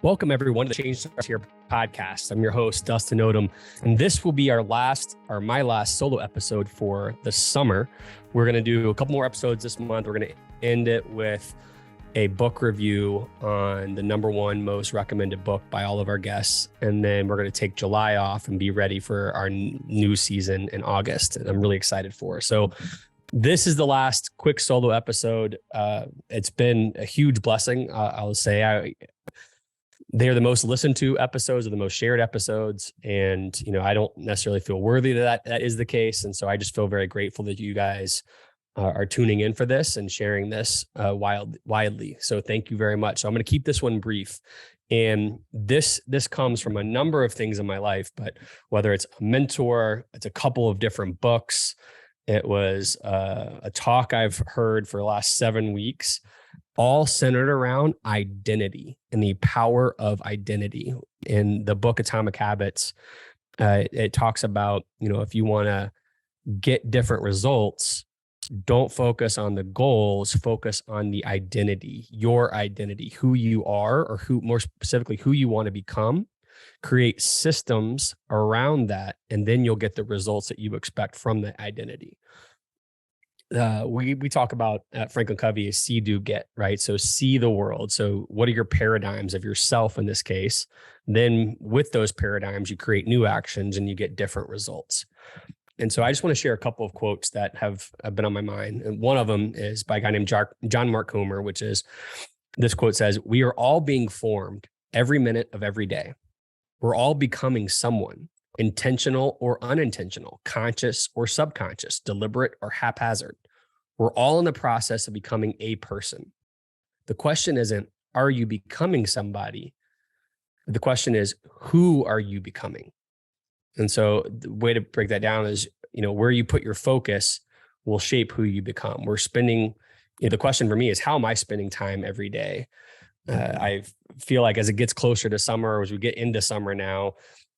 Welcome everyone to the Change Starts Here podcast. I'm your host, Dustin Odham, and this will be my last solo episode for the summer. We're going to do a couple more episodes this month. We're going to end it with a book review on the number one most recommended book by all of our guests. And then we're going to take July off and be ready for our new season in August. And I'm really excited for. So this is the last quick solo episode. It's been a huge blessing. I'll say they're the most listened to episodes, or the most shared episodes. And, I don't necessarily feel worthy that is the case. And so I just feel very grateful that you guys are tuning in for this and sharing this widely. So thank you very much. So I'm going to keep this one brief. And this comes from a number of things in my life, but whether it's a mentor, it's a couple of different books. It was a talk I've heard for the last 7 weeks, all centered around identity and the power of identity. In the book Atomic Habits, it talks about, if you want to get different results, don't focus on the goals, focus on the identity, your identity, who you are, or more specifically, who you want to become. Create systems around that, and then you'll get the results that you expect from the identity. We talk about at FranklinCovey is see, do, get, right? So see the world. So what are your paradigms of yourself in this case? Then with those paradigms, you create new actions and you get different results. And so I just want to share a couple of quotes that have been on my mind. And one of them is by a guy named John Mark Comer, which is, this quote says, "We are all being formed every minute of every day. We're all becoming someone, intentional or unintentional, conscious or subconscious, deliberate or haphazard. We're all in the process of becoming a person. The question isn't, are you becoming somebody? The question is, who are you becoming?" And so the way to break that down is, where you put your focus will shape who you become. The question for me is, how am I spending time every day? I feel like as it gets closer to summer, or as we get into summer now,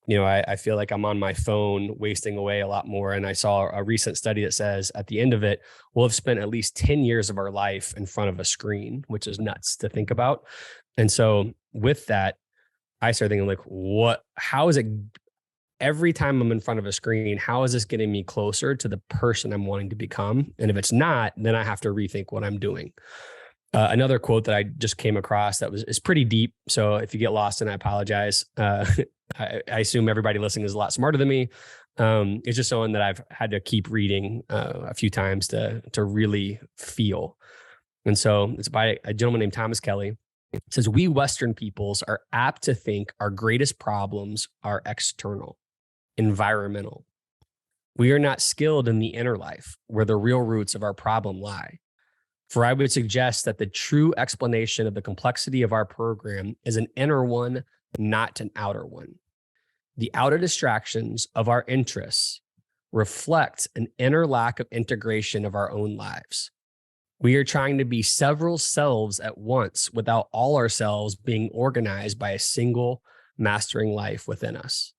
I feel like I'm on my phone wasting away a lot more. And I saw a recent study that says at the end of it, we'll have spent at least 10 years of our life in front of a screen, which is nuts to think about. And so with that, I started thinking how is it every time I'm in front of a screen, how is this getting me closer to the person I'm wanting to become? And if it's not, then I have to rethink what I'm doing. Another quote that I just came across that is pretty deep. So if you get lost, and I apologize, I assume everybody listening is a lot smarter than me. It's just someone that I've had to keep reading a few times to really feel. And so it's by a gentleman named Thomas Kelly. It says, "We Western peoples are apt to think our greatest problems are external, environmental. We are not skilled in the inner life, where the real roots of our problem lie. For I would suggest that the true explanation of the complexity of our program is an inner one, not an outer one. The outer distractions of our interests reflect an inner lack of integration of our own lives. We are trying to be several selves at once without all ourselves being organized by a single mastering life within us.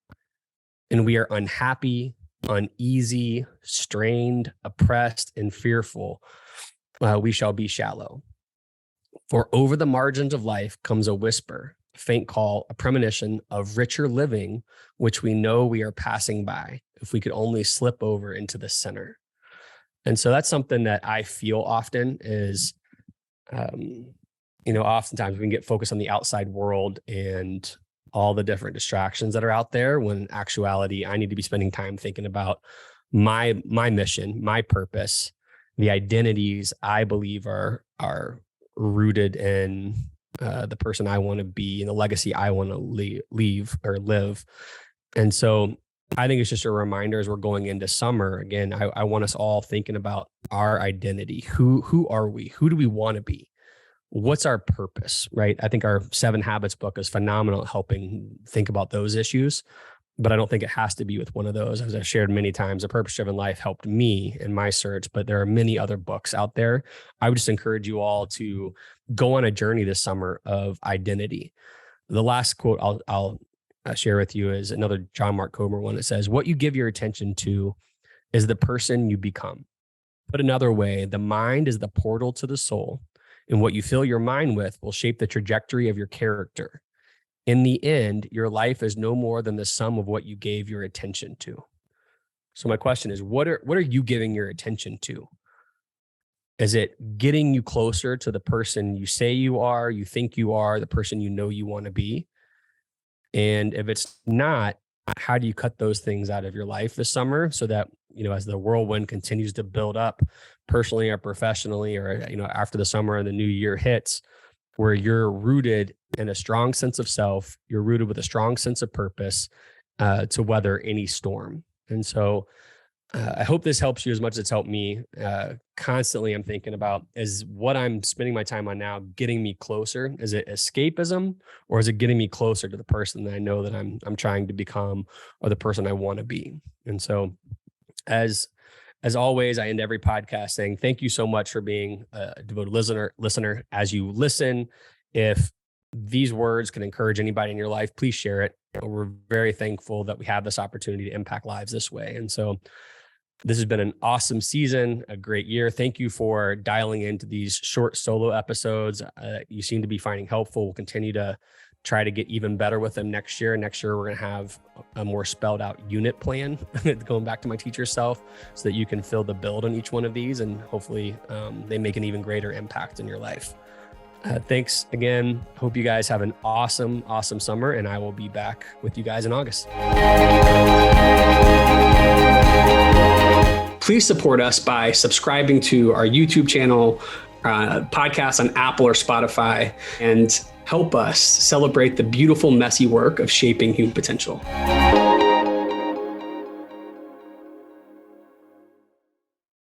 And we are unhappy, uneasy, strained, oppressed, and fearful. We shall be shallow. For over the margins of life comes a whisper, a faint call, a premonition of richer living, which we know we are passing by if we could only slip over into the center." And so that's something that I feel often is, oftentimes we can get focused on the outside world and all the different distractions that are out there, when in actuality, I need to be spending time thinking about my mission, my purpose, the identities I believe are rooted in the person I want to be and the legacy I want to leave or live. And so I think it's just a reminder as we're going into summer. Again, I want us all thinking about our identity. Who are we? Who do we want to be? What's our purpose, right? I think our 7 Habits book is phenomenal at helping think about those issues, but I don't think it has to be with one of those. As I've shared many times, A Purpose-Driven Life helped me in my search, but there are many other books out there. I would just encourage you all to go on a journey this summer of identity. The last quote I'll share with you is another John Mark Comer one. It says, "What you give your attention to is the person you become. Put another way, the mind is the portal to the soul, and what you fill your mind with will shape the trajectory of your character. In the end, your life is no more than the sum of what you gave your attention to. So my question is, what are you giving your attention to? Is it getting you closer to the person you say you are, you think you are, the person you know you want to be? And if it's not, how do you cut those things out of your life this summer so that, as the whirlwind continues to build up personally or professionally, or, after the summer and the new year hits, where you're rooted in a strong sense of self, you're rooted with a strong sense of purpose to weather any storm. And so I hope this helps you as much as it's helped me. Constantly, I'm thinking about, is what I'm spending my time on now getting me closer? Is it escapism, or is it getting me closer to the person that I know that I'm trying to become, or the person I want to be? And so, as always, I end every podcast saying thank you so much for being a devoted listener. As you listen, if these words can encourage anybody in your life, please share it. We're very thankful that we have this opportunity to impact lives this way. And so this has been an awesome season, a great year. Thank you for dialing into these short solo episodes. You seem to be finding helpful. We'll continue to try to get even better with them next year. Next year, we're going to have a more spelled out unit plan, going back to my teacher self, so that you can fill the build on each one of these, and hopefully they make an even greater impact in your life. Thanks again. Hope you guys have an awesome, awesome summer, and I will be back with you guys in August. Please support us by subscribing to our YouTube channel, podcast on Apple or Spotify, and help us celebrate the beautiful, messy work of shaping human potential.